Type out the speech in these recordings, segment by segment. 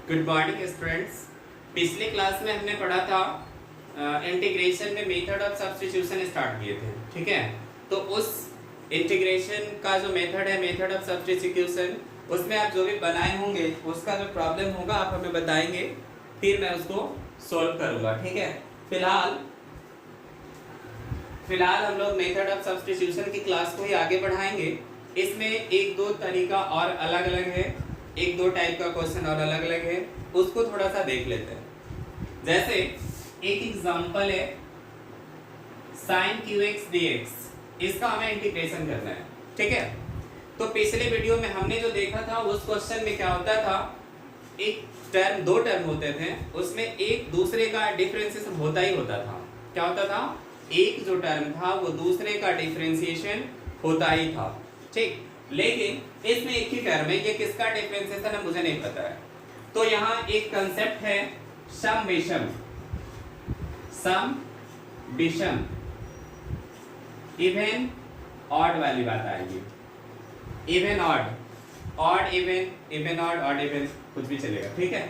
Good morning students. पिछले class में हमने पढ़ा था इंटीग्रेशन में मेथड ऑफ सब्स्टिट्यूशन स्टार्ट किए थे, ठीक है। तो उस इंटीग्रेशन का जो मेथड है, मेथड ऑफ सब्स्टिट्यूशन, उसमें आप जो भी बनाए होंगे उसका जो प्रॉब्लम होगा आप हमें बताएंगे, फिर मैं उसको सॉल्व करूंगा, ठीक है। फिलहाल हम लोग मेथड ऑफ सब्स्टिट्यूशन की क्लास को ही आगे बढ़ाएंगे। इसमें एक दो तरीका और अलग अलग है, एक दो टाइप का क्वेश्चन और अलग अलग है, उसको थोड़ा सा देख लेते हैं। जैसे एक एग्जांपल है sin qx dx, इसका हमें इंटीग्रेशन करना है, ठीक है। तो पिछले वीडियो में हमने जो देखा था उस क्वेश्चन में क्या होता था, एक टर्म, दो टर्म होते थे, उसमें एक दूसरे का डिफरेंशिएशन होता ही होता था। क्या होता था, एक जो टर्म था वो दूसरे का डिफरेंशिएशन होता ही था, ठीक। लेकिन इसमें एक ही टर्म है, ये किसका डिफरेंशिएशन है मुझे नहीं पता है। तो यहाँ एक कंसेप्ट है सम विषम, इवन ऑड वाली बात आएगी। Even odd even odd even, कुछ भी चलेगा, ठीक है।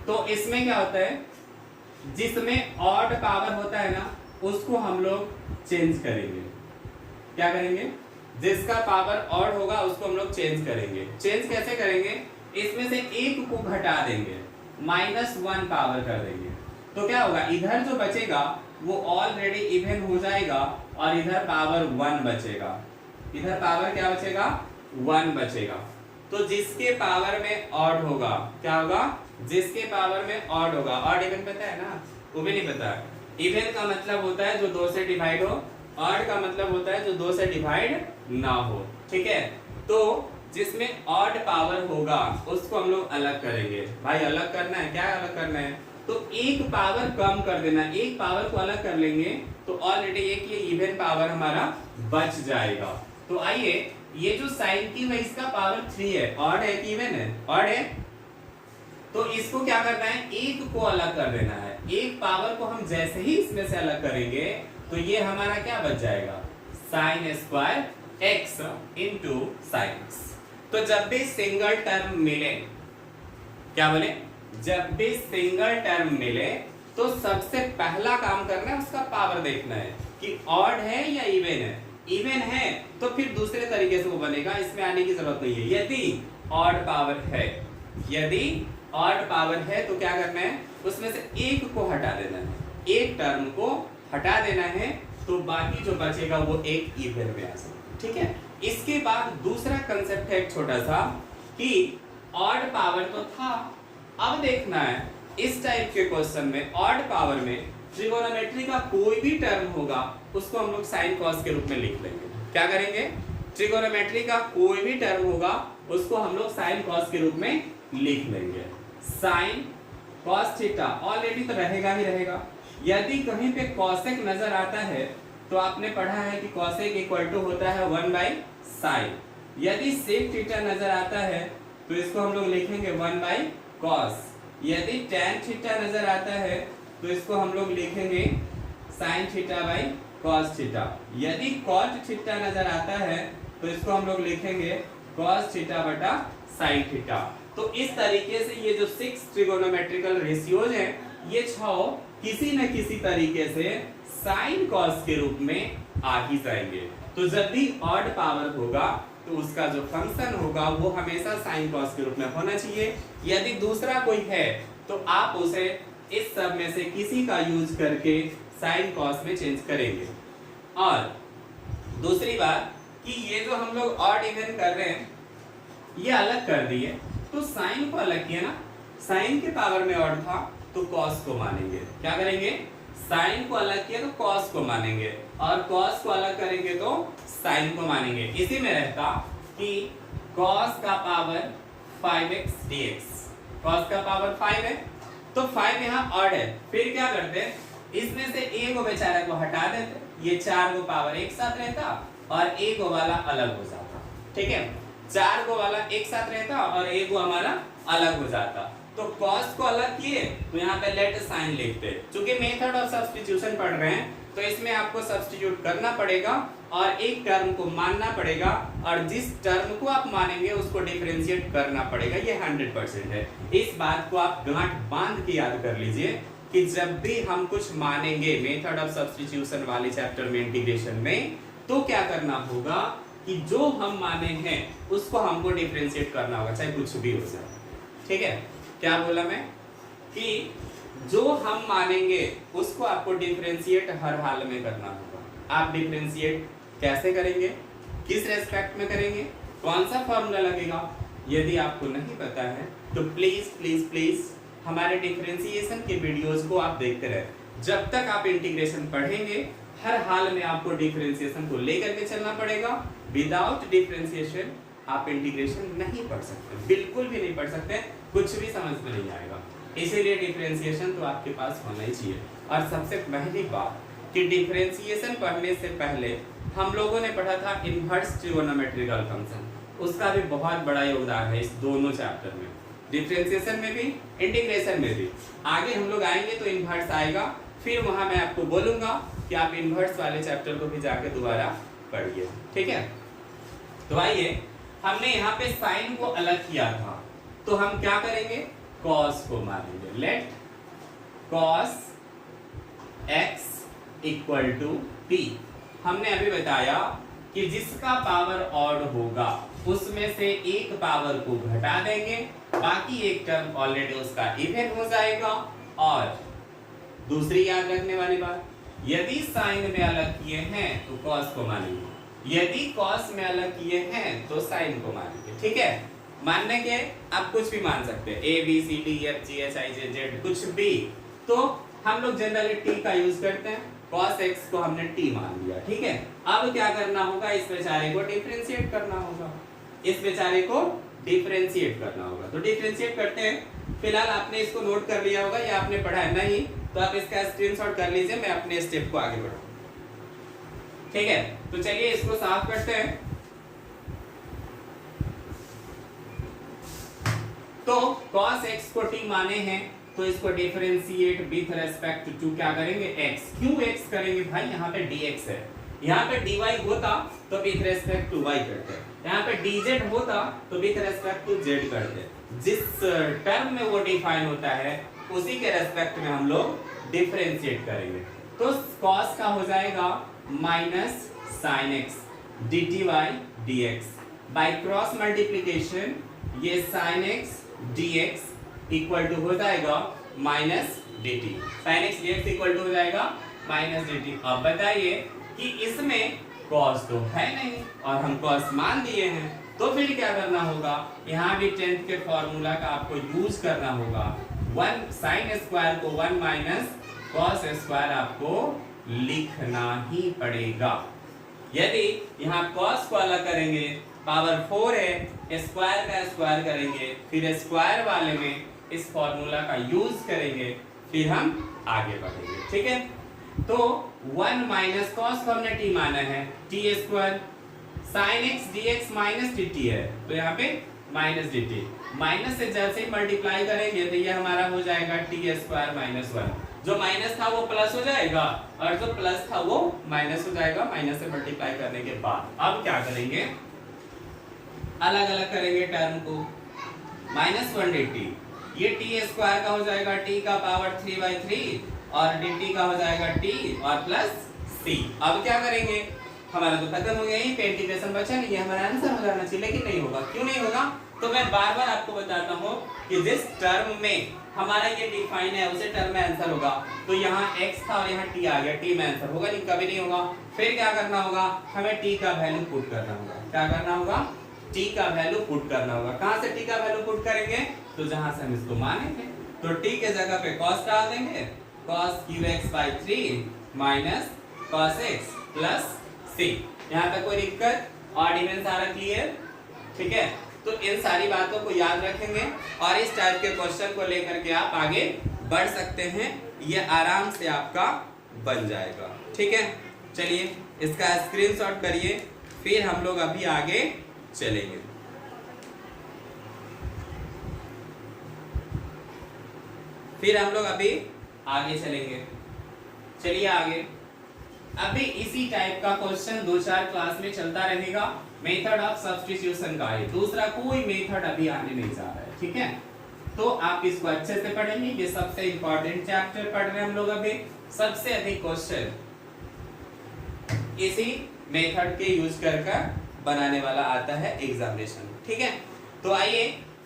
तो इसमें क्या होता है, जिसमें ऑड पावर होता है ना उसको हम लोग चेंज करेंगे। क्या करेंगे, जिसका पावर ऑड होगा उसको हम लोग चेंज करेंगे। चेंज कैसे करेंगे, इसमें से एक को घटा देंगे, -1 पावर कर देंगे। तो क्या होगा, इधर जो बचेगा वो ऑलरेडी इवन हो जाएगा और इधर पावर 1 बचेगा। इधर पावर क्या बचेगा, 1 बचेगा। तो जिसके पावर में ऑड होगा, क्या होगा, जिसके पावर में ऑड होगा, ऑड इवन पता है ना, वो भी नहीं पता। इवन का मतलब होता है जो 2 से डिवाइड हो, ऑड का मतलब होता है जो 2 से डिवाइड ना हो, ठीक है। तो जिसमें ऑड पावर होगा उसको हम लोग अलग करेंगे। भाई अलग करना है, क्या अलग करना है, तो एक पावर कम कर देना, एक पावर को अलग कर लेंगे तो ऑलरेडी एक ये इवन पावर हमारा बच जाएगा। तो आइए, ये जो साइन की है इसका पावर 3 है, ऑड है कि इवन है, ऑड है। तो इसको क्या करना है, एक को अलग कर देना है। एक पावर को हम जैसे ही इसमें से अलग करेंगे तो ये हमारा क्या बच जाएगा, sine square x into sine x। तो जब भी सिंगल टर्म मिले, क्या बोले, जब भी सिंगल टर्म मिले तो सबसे पहला काम करना है उसका पावर देखना है कि ऑड है या इवन है। इवन है तो फिर दूसरे तरीके से वो बनेगा, इसमें आने की जरूरत नहीं है। यदि ऑड पावर है, यदि ऑड पावर है तो क्या करना है, उसमें से एक को हटा देना है, एक टर्म को हटा देना है, तो बाकी जो बचेगा वो एक इवन में आ जाएगा, ठीक है। इसके बाद दूसरा कंसेप्ट है एक छोटा सा, कि ऑड पावर तो था, अब देखना है इस टाइप के क्वेश्चन में ऑड पावर में ट्रिगोनोमेट्री का कोई भी टर्म होगा उसको हम लोग साइन कॉस के रूप में लिख लेंगे। क्या करेंगे, ट्रिगोनोमेट्री का कोई भी टर्म होगा उसको हम लोग साइन कॉस के रूप में लिख लेंगे। साइन कॉस थीटा ऑलरेडी तो रहेगा ही रहेगा। यदि कहीं पे कॉसेक नजर आता है तो आपने पढ़ा है कि कॉसेक इक्वल टू होता है 1/sin। यदि सेक थीटा नजर आता है तो इसको हम लोग लिखेंगे 1/cos। यदि tan थीटा नजर आता है तो इसको हम लोग लिखेंगे sin थीटा/cos थीटा। यदि cot थीटा नजर आता है तो इसको हम लोग लिखेंगे cos थीटा/sin थीटा। तो इस तरीके से ये जो 6 ट्रिगोनोमेट्रिकल रेशियोज हैं, ये 6 किसी न किसी तरीके से साइन कॉस के रूप में आ ही जाएंगे। तो जब भी ऑड पावर होगा तो उसका जो फंक्शन होगा वो हमेशा साइन कॉस के रूप में होना चाहिए। यदि दूसरा कोई है तो आप उसे इस सब में से किसी का यूज करके साइन कॉस में चेंज करेंगे। और दूसरी बात कि ये जो हम लोग ऑड इवन कर रहे हैं ये अलग कर दिए, तो साइन को अलग किया ना, साइन के पावर में ऑड था तो कॉस को मानेंगे। क्या करेंगे, साइन को अलग किया तो कॉस को मानेंगे, और कॉस को अलग करेंगे तो साइन को मानेंगे। इसी में रहता कि कॉस का पावर 5x dx, कॉस का पावर 5 है तो 5 यहाँ ऑड है, फिर क्या करते, इसमें से एक को बेचारे को हटा देते, ये 4 को पावर एक साथ रहता और एक वाला अलग हो जाता, ठीक है। 4 को वाला एक साथ रहता और एक को हमारा अलग हो जाता। तो cos को अलग किए तो यहाँ पे लेट साइन लिखते, क्योंकि मेथड ऑफ सब्स्टिट्यूशन पढ़ रहे हैं तो इसमें आपको सब्स्टिट्यूट करना पड़ेगा और एक टर्म को मानना पड़ेगा और जिस टर्म को आप मानेंगे उसको डिफरेंशिएट करना पड़ेगा। ये 100% है। इस बात को आप गांठ बांध के याद कर लीजिए कि जब भी हम कुछ मानेंगे मेथड ऑफ सब्स्टिट्यूशन वाले चैप्टर में इंटीग्रेशन में, तो क्या करना होगा कि जो हम माने हैं उसको हमको डिफरेंशिएट करना होगा, चाहे कुछ भी हो जाए। ठीक है, क्या बोला मैं कि जो हम मानेंगे उसको आपको डिफरेंशिएट हर हाल में करना होगा। आप डिफरेंशिएट कैसे करेंगे, किस रेस्पेक्ट में करेंगे, कौन सा फॉर्मूला लगेगा, यदि आपको नहीं पता है तो प्लीज प्लीज प्लीज हमारे डिफरेंशिएशन के वीडियोस को आप देखते रहे। जब तक आप इंटीग्रेशन पढ़ेंगे हर हाल में आपको डिफरेंशिएशन को लेकर के चलना पड़ेगा। विदाउट डिफरेंशिएशन आप इंटीग्रेशन नहीं पढ़ सकते, बिल्कुल भी नहीं पढ़ सकते, कुछ भी समझ में नहीं आएगा। इसीलिए डिफरेंशिएशन तो आपके पास होना ही चाहिए। और सबसे पहली बात कि डिफरेंशिएशन पढ़ने से पहले हम लोगों ने पढ़ा था इनवर्स ट्रिगोनोमेट्रिकल फंक्शन, उसका भी बहुत बड़ा योगदान है इस दोनों चैप्टर में, डिफरेंशिएशन में भी इंटीग्रेशन में भी। आगे हम लोग आएंगे तो इनवर्स आएगा, फिर वहां मैं आपको बोलूंगा कि आप इनवर्स वाले चैप्टर को भी जाके दोबारा पढ़िए। ठीक है, तो आइए, हमने यहाँ पे साइन को अलग किया था, तो हम क्या करेंगे, कॉस को मानेंगे। Let cos x equal to p। हमने अभी बताया कि जिसका पावर ऑड होगा उसमें से एक पावर को घटा देंगे, बाकी एक टर्म ऑलरेडी उसका इवन हो जाएगा। और दूसरी याद रखने वाली बात, यदि साइन में अलग किए हैं तो कॉस को मानेंगे, यदि कॉस में अलग किए हैं तो साइन को मानेंगे। ठीक है, मानने के आप कुछ भी मान सकते हैं, A B C D F G H I J Z कुछ भी। तो हम लोग जनरली टी का यूज करते हैं, cos x को हमने t मान लिया। ठीक है, अब क्या करना होगा, इस बेचारे को डिफरेंशिएट करना होगा, इस बेचारे को डिफरेंशिएट करना होगा। तो डिफरेंशिएट करते हैं। फिलहाल आपने इसको नोट कर लिया होगा या आपने पढ़ा है नहीं, तो आप इसका स्क्रीनशॉट कर लीजिए, मैं अपने स्टेप को आगे बढ़ाऊं। ठीक है, तो चलिए इसको साफ करते हैं। तो cos x को t माने हैं तो इसको डिफरेंशिएट विथ रेस्पेक्ट टू क्या करेंगे, x। क्यों x करेंगे भाई, यहाँ पे dx है, यहाँ पे dy होता तो विथ रेस्पेक्ट टू y करते, यहाँ पे dz होता तो विथ रेस्पेक्ट टू z करते। जिस टर्म में वो डिफाइन होता है उसी के रेस्पेक्ट में हम लोग डिफरेंशिएट करेंगे। तो cos का हो जाएगा minus sin x dt by dx। By cross multiplication ये sin x dx equal to हो जाएगा minus dt। sin x dx equal to हो जाएगा माइनस dt। अब बताइए कि इसमें cos तो है नहीं और हम cos मान दिए हैं, तो फिर क्या करना होगा, यहाँ भी 10th के फॉर्मूला का आपको यूज करना होगा। 1 sin स्क्वायर को 1 माइनस cos स्क्वायर आपको लिखना ही पड़ेगा। यदि यहाँ cos को अलग करेंगे, पावर 4 है, स्क्वायर का स्क्वायर करेंगे, फिर स्क्वायर वाले में इस फॉर्मूला का यूज करेंगे, फिर हम आगे बढ़ेंगे। ठीक है, तो 1 माइनस कॉस को हमने t माना है, t square, sin x dx minus dt है, तो यहाँ पे माइनस dt, माइनस से जैसे ही मल्टीप्लाई करेंगे तो ये हमारा हो जाएगा t स्क्वायर माइनस 1। जो माइनस था वो प्लस हो जाएगा और जो प्लस था वो माइनस हो जाएगा, माइनस से मल्टीप्लाई करने के बाद। अब क्या करेंगे, अलग अलग करेंगे टर्म को, माइनस 1 dt, ये t स्क्वायर का हो जाएगा t का पावर 3/3 और dt का हो जाएगा t और प्लस c। अब क्या करेंगे, हमारा तो खत्म हो गया, यहीं पे इंटीग्रेशन बचा नहीं, ये हमारा आंसर हो जाना चाहिए, लेकिन नहीं होगा। क्यों नहीं होगा, तो मैं बार बार आपको बताता हूँ कि जिस टर्म में हमारा ये डिफाइन है उसे टर्म में आंसर होगा। तो यहाँ x था और यहाँ t आ गया, t में आंसर होगा नहीं, कभी नहीं होगा। फिर क्या करना होगा, हमें t का वैल्यू पुट करना होगा। क्या करना होगा, t का वैल्यू पुट करना होगा। कहाँ से t का वैल्यू पुट करेंगे, तो जहां से हम इसको मानेंगे, तो t के जगह पे cos डाल देंगे, cos qx/3 minus cos x plus c। यहाँ तक कोई दिक्कत, और इवन सारा क्लियर। ठीक है, तो इन सारी बातों को याद रखेंगे और इस टाइप के क्वेश्चन को लेकर के आप आगे बढ़ सकते हैं, ये आराम से आपका बन जाएगा। ठीक है, चलिए इसका स्क्रीनशॉट करिए, फिर हम लोग अभी आगे चलेंगे। फिर हम लोग अभी आगे चलेंगे। चलिए आगे, अभी इसी टाइप का क्वेश्चन 2-4 क्लास में चलता रहेगा। मेथड ऑफ सब्स्टिट्यूशन का है, दूसरा कोई मेथड अभी आने नहीं जा रहा है, ठीक है। तो आप इसको अच्छे से पढ़ेंगे, ये सबसे इंपॉर्टेंट चैप्टर पढ़ रहे हैं हम लोग अभी। सबसे अधिक क्वेश्चन इसी मेथड के यूज कर बनाने वाला आता है एग्जामिनेशन, ठीक है। तो आइए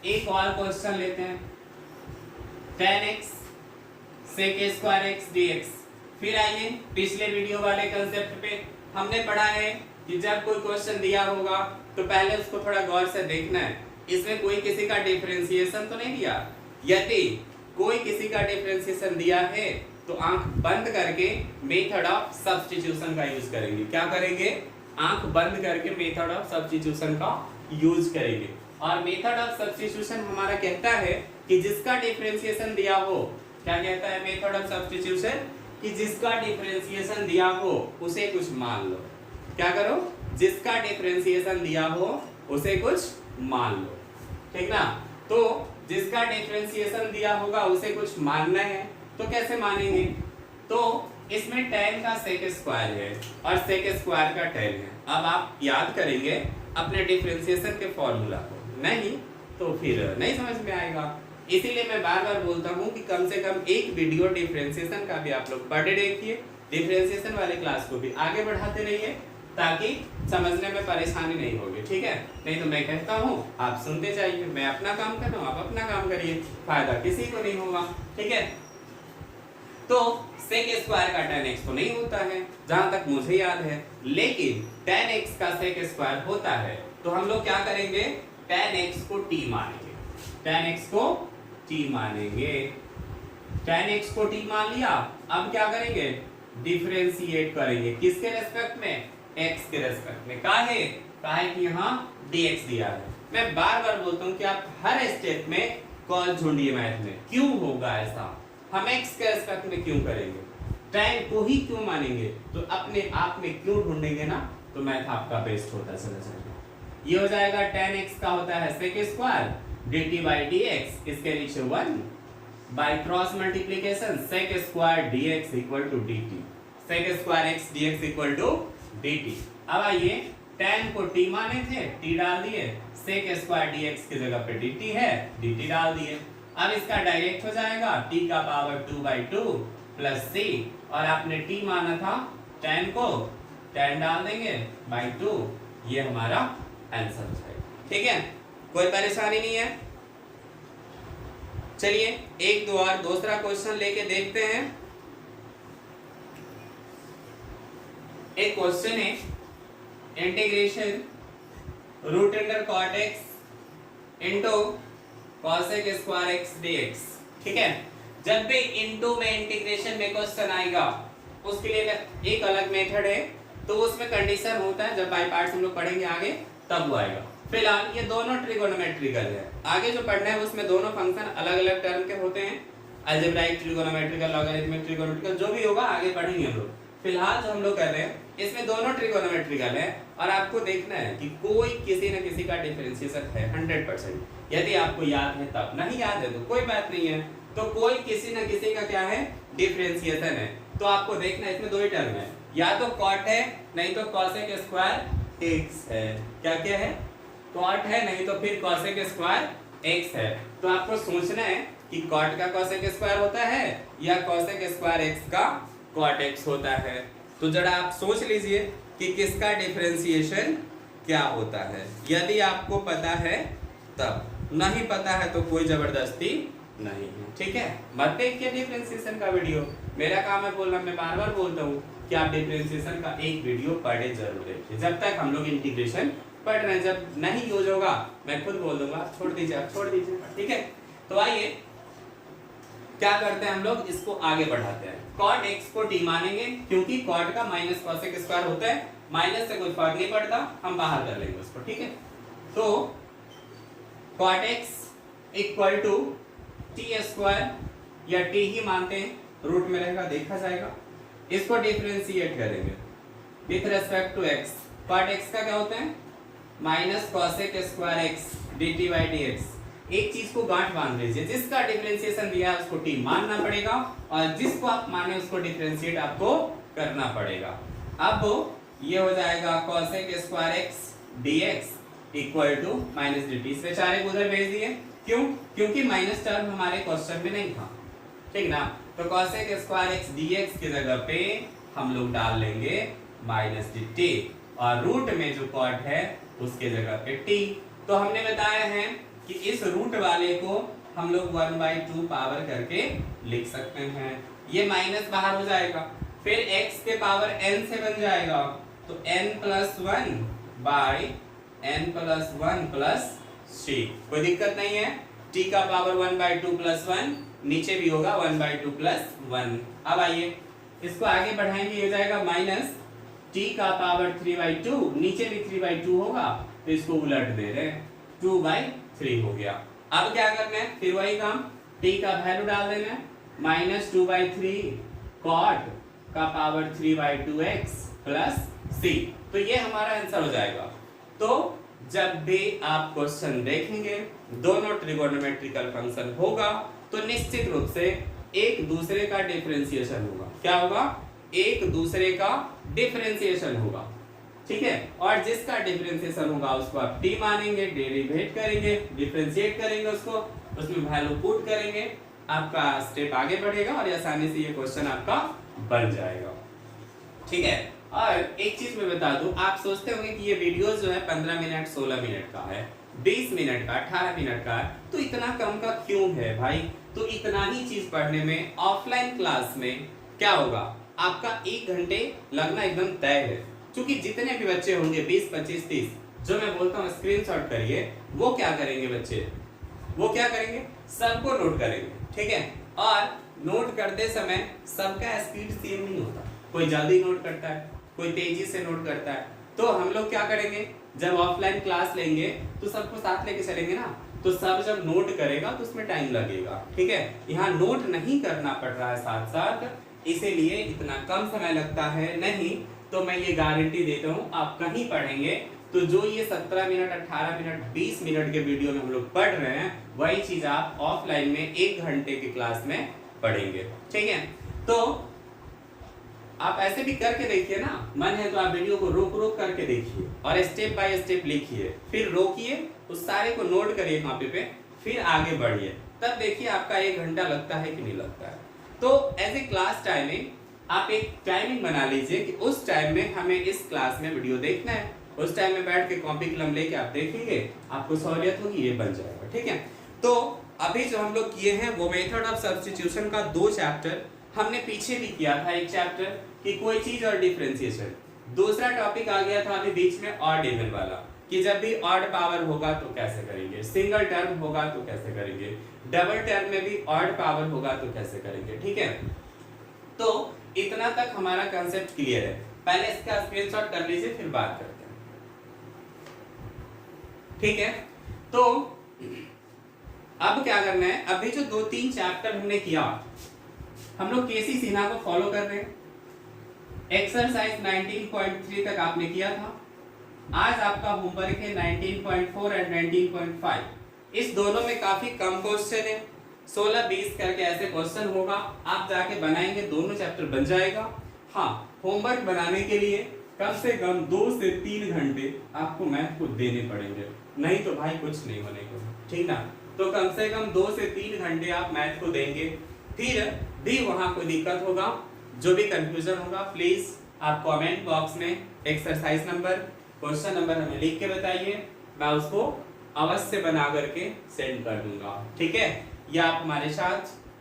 एक और क्वेश्चन लेते हैं। tan x sec स्क्वायर x dx। फिर आइए पिछले वीडियो वाले कंसेप्ट पे हमने पढ़ा है कि जब कोई क्वेश्चन दिया होगा तो पहले उसको थोड़ा गौर से देखना है, इसमें कोई किसी का डिफरेंशिएशन तो नहीं दिया। यदि कोई किसी का डिफरेंशिएशन दिया है तो आंख बंद करके मेथड ऑफ सब्स्टिट्यूशन का यूज करेंगे। क्या करेंगे? आंख बंद करके मेथड ऑफ सब्स्टिट्यूशन का यूज करेंगे। और मेथड ऑफ सब्स्टिट्यूशन हमारा कहता है कि जिसका डिफरेंशिएशन दिया हो, क्या कहता है मेथड ऑफ सब्स्टिट्यूशन? कि जिसका डिफरेंशिएशन दिया हो उसे कुछ मान लो। क्या करो? जिसका डिफरेंशिएशन दिया हो उसे कुछ मान लो, ठीक ना। तो जिसका डिफरेंशिएशन दिया होगा उसे कुछ मानना है, तो कैसे मानेंगे? तो इसमें tan का sec स्क्वायर है और sec स्क्वायर का tan है। अब आप याद करेंगे अपने डिफरेंशिएशन के फॉर्मूला को, नहीं तो फिर नहीं समझ में आएगा। इसीलिए मैं बार बार बोलता हूँ कि कम से कम एक वीडियो डिफरेंशिएशन का भी आप लोग पढ़े देखिए, डिफरेंशिएशन वाले क्लास को भी आगे बढ़ाते रहिए ताकि समझने में परेशानी नहीं होगी, ठीक है। नहीं तो मैं कहता हूँ आप सुनते जाइए, मैं अपना काम कर रहा हूँ, आप अपना काम करिए, फायदा किसी को नहीं होगा, ठीक है। तो sec स्क्वायर का tan x तो नहीं होता है जहां तक मुझे याद है, लेकिन tan x का sec स्क्वायर होता है। तो हम लोग क्या करेंगे? tan x को t मानेंगे, tan x को t मानेंगे। tan x को t मान लिया, अब क्या करेंगे? डिफरेंशिएट करेंगे। किसके रेस्पेक्ट में? x के रेस्पेक्ट में। काहे कि यहाँ dx दिया है। मैं बार बार बोलता हूँ कि आप हर स्टेप में कॉल ढूंढिए मैथ में, क्यों होगा ऐसा, हम x के रेस्पेक्ट में क्यों करेंगे, tan को ही क्यों मानेंगे, तो अपने आप में क्यों ढूंढेंगे ना, तो मैथ आपका बेस्ट होता चला जाएगा। ये हो जाएगा tan x का होता है sec square dt by dx, इसके नीचे 1 by cross multiplication sec square dx equal to dt, sec स्क्वायर x dx equal to dt। अब आइए tan को t माने थे, t डाल दिए, sec स्क्वायर dx की जगह पे dt है, dt डाल दिए। अब इसका डायरेक्ट हो जाएगा t का पावर 2/2 प्लस c, और आपने t माना था tan को, tan डाल देंगे बाई 2, ये हमारा आंसर हो जाएगा, ठीक है। कोई परेशानी नहीं है। चलिए एक दो और दूसरा क्वेश्चन लेके देखते हैं। एक क्वेश्चन है integration root under cot x into cosec square x dx, ठीक है। जब भी इनटू में इंटीग्रेशन में क्वेश्चन आएगा उसके लिए एक अलग मेथड है, तो उसमें कंडीशन होता है, जब बाय पार्ट्स हम लोग पढ़ेंगे आगे तब वो आएगा। फिलहाल ये दोनों ट्रिगोनोमेट्रिकल है, आगे जो पढ़ना है उसमें दोनों फंक्शन अलग अलग टर्म के होते हैं, अलजेब्राइक ट्रिगोनोमेट्रिकल, लॉगरिथमिक ट्रिगोनोमेट्रिकल, जो भी होगा आगे पढ़ेंगे हम लोग। फिलहाल जो हम लोग कर रहे हैं इसमें दोनों ट्रिगोनोमेट्रिकल है, और आपको देखना है कि कोई किसी न किसी का डिफरेंशिएशन है 100%। यदि आपको याद है तब, नहीं याद है तो कोई बात नहीं है, तो कोई किसी न किसी का क्या है? डिफरेंशिएशन है। तो आपको देखना है इसमें दो ही टर्म है, या तो cot है नहीं तो cosec स्क्वायर x है। क्या क्या है? cot है नहीं तो फिर cosec स्क्वायर x है। तो आपको सोचना है कि cot का cosec स्क्वायर होता है या cosec स्क्वायर x का cot x होता है। तो जरा आप सोच लीजिए कि किसका डिफरेंशिएशन क्या होता है। यदि आपको पता है तब, नहीं पता है तो कोई जबरदस्ती नहीं है, ठीक है। मत देखिए डिफरेंशिएशन का वीडियो, मेरा काम है बोलना, मैं बार बार बोलता हूँ कि आप डिफरेंशिएशन का एक वीडियो पढ़े जरूर देखिए। जब तक हम लोग इंटीग्रेशन पढ़ रहे हैं, जब नहीं यूज होगा मैं खुद बोल दूंगा छोड़ दीजिए, आप छोड़ दीजिए, ठीक है। तो आइए क्या करते हैं हम लोग, इसको आगे बढ़ाते हैं। cot x को t मानेंगे क्योंकि cot का माइनस cosec स्क्वायर होता है, माइनस से कोई फर्क नहीं पड़ता, हम बाहर कर लेंगे उसको, ठीक है। तो cot x equal to t square, या t ही मानते हैं, रूट में रहेगा देखा जाएगा। इसको डिफरेंशिएट करेंगे with respect to x। cot x का क्या होता है? Minus cosec square x dt by dx। एक चीज को गांठ बांध लीजिए, जिसका डिफरेंशिएशन दिया है उसको t मानना पड़ेगा, और जिसको आप माने उसको डिफरेंशिएट आपको करना पड़ेगा। अब ये हो जाएगा cosec square x dx equal to minus dt। इस बेचारे को उधर भेज दिए, क्यों? क्योंकि माइनस टर्म हमारे क्वेश्चन में नहीं था, ठीक ना। तो cosec स्क्वायर x dx की जगह पे हम लोग डाल लेंगे माइनस dt और रूट में जो कॉट है उसके जगह पे t। तो हमने बताया है कि इस रूट वाले को हम लोग 1/2 पावर करके लिख सकते हैं। ये माइनस बाहर हो जाएगा, फिर x के पावर n से बन जाएगा, तो n+1 बाई n+1+c। कोई दिक्कत नहीं है। t का पावर 1/2 + 1, नीचे भी होगा 1/2 + 1। अब आइए इसको आगे बढ़ाएंगे, ये हो जाएगा माइनस t का पावर 3/2, नीचे भी 3/2 होगा, तो इसको उलट दे रहे हैं, 2/3 हो गया। अब क्या करना है, फिर वही काम, t का वैल्यू डाल देना है -2/3 cot का पावर 3/2x + c। तो ये हमारा आंसर हो जाएगा। तो जब भी आप क्वेश्चन देखेंगे दोनों ट्रिगोनोमेट्रिकल फंक्शन होगा तो निश्चित रूप से एक दूसरे का डिफरेंशिएशन होगा। क्या होगा? एक दूसरे का डिफरेंशिएशन होगा, ठीक है। और जिसका डिफरेंशिएशन होगा उसको आप t मानेंगे, डेरिवेट करेंगे, डिफरेंशिएट करेंगे उसको, उसमें वैल्यू पुट करेंगे, आपका स्टेप आगे बढ़ेगा और आसानी से ये क्वेश्चन आपका बन जाएगा, ठीक है। और एक चीज मैं बता दूं, आप सोचते होंगे कि ये वीडियोस जो है 15 मिनट 16 मिनट का है, 20 मिनट का, 18 मिनट का, तो इतना कम का क्यों है भाई? तो इतना ही चीज पढ़ने में ऑफलाइन क्लास में क्या होगा, आपका 1 घंटे लगना एकदम तय है। क्योंकि जितने भी बच्चे होंगे 20 25 30, जो मैं बोलता हूँ स्क्रीनशॉट करिए, वो क्या करेंगे बच्चे, वो क्या करेंगे, सबको नोट करेंगे, ठीक है। और नोट करते समय सबका स्पीड सेम नहीं होता, कोई जल्दी नोट करता है, कोई तेजी से नोट करता है। तो हम लोग क्या करेंगे, जब ऑफलाइन क्लास लेंगे तो सबको साथ लेके चलेंगे ना, तो सब जब नोट करेगा तो उसमें टाइम लगेगा, ठीक है। यहाँ नोट नहीं करना पड़ रहा है साथ साथ, इसीलिए इतना कम समय लगता है। नहीं तो मैं ये गारंटी देता हूँ, आप कहीं पढ़ेंगे तो जो ये 17 मिनट 18 मिनट 20 मिनट के वीडियो में हम लोग पढ़ रहे हैं, वही चीज आप ऑफलाइन में 1 घंटे की क्लास में पढ़ेंगे, ठीक है। तो आप ऐसे भी करके देखिए ना, मन है तो आप वीडियो को रोक रोक करके देखिए और स्टेप बाय स्टेप लिखिए, फिर रोकिए, उस सारे को नोट करिए कॉपी पे, फिर आगे बढ़िए, तब देखिए आपका 1 घंटा लगता है कि नहीं लगता है। तो एज ए क्लास टाइमिंग आप एक टाइमिंग बना लीजिए कि उस टाइम में हमें इस क्लास में वीडियो देखना है, उस टाइम में बैठ के कॉपी कलम लेके आप देखेंगे, आपको सहूलियत होगी, ये बन जाएगा, ठीक है। तो अभी जो हम लोग किए हैं वो मेथड ऑफ सब्स्टिट्यूशन का 2 चैप्टर हमने पीछे भी किया था, एक चैप्टर कि कोई चीज और डिफरेंशिएशन, दूसरा टॉपिक आ गया था अभी बीच में ऑड इवन वाला, कि जब भी ऑड पावर होगा तो कैसे करेंगे, सिंगल टर्म होगा तो कैसे करेंगे, डबल टर्म में भी ऑड पावर होगा तो कैसे करेंगे, ठीक है। तो इतना तक हमारा कांसेप्ट क्लियर है। पहले इसका स्क्रीनशॉट कर लीजिए, फिर बात करते हैं, ठीक है। तो अब क्या करना है, अभी जो 2-3 चैप्टर हमने किया, हम लोग केसी सिन्हा को फॉलो कर रहे हैं। एक्सरसाइज 19.3 तक आपने किया था, आज आपका होमवर्क है 19.4 एंड 19.5। इस दोनों में काफी कम क्वेश्चन है, 16-20 करके ऐसे क्वेश्चन होगा, आप जाके बनाएंगे, दोनों चैप्टर बन जाएगा। हाँ, होमवर्क बनाने के लिए कम से कम 2 से 3 घंटे आपको मैथ को देने पड़ेंगे, नहीं तो भाई कुछ नहीं होने को, ठीक ना। तो कम से कम 2 से 3 घंटे आप मैथ को देंगे, फिर भी वहां कोई दिक्कत होगा, जो भी कंफ्यूजन होगा, प्लीज आप कमेंट बॉक्स में एक्सरसाइज नंबर, क्वेश्चन नंबर हमें लिख के बताइए, मैं उसको अवश्य बना करके सेंड कर दूंगा, ठीक है। या आप हमारे साथ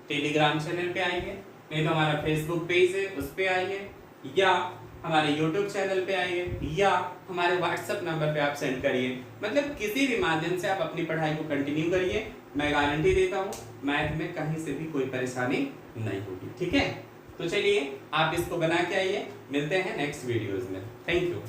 टेलीग्राम चैनल पे आइए, नहीं तो हमारा फेसबुक पेज है उस पे आइए, या हमारे यूट्यूब चैनल पे आइए, या हमारे व्हाट्सएप नंबर पे आप सेंड करिए। मतलब किसी भी माध्यम से आप अपनी पढ़ाई को कंटिन्यू करिए, मैं गारंटी देता हूँ मैथ में कहीं से भी कोई परेशानी नहीं होगी, ठीक है। तो चलिए आप इसको बना के आइए, मिलते हैं नेक्स्ट वीडियोस में। Thank you.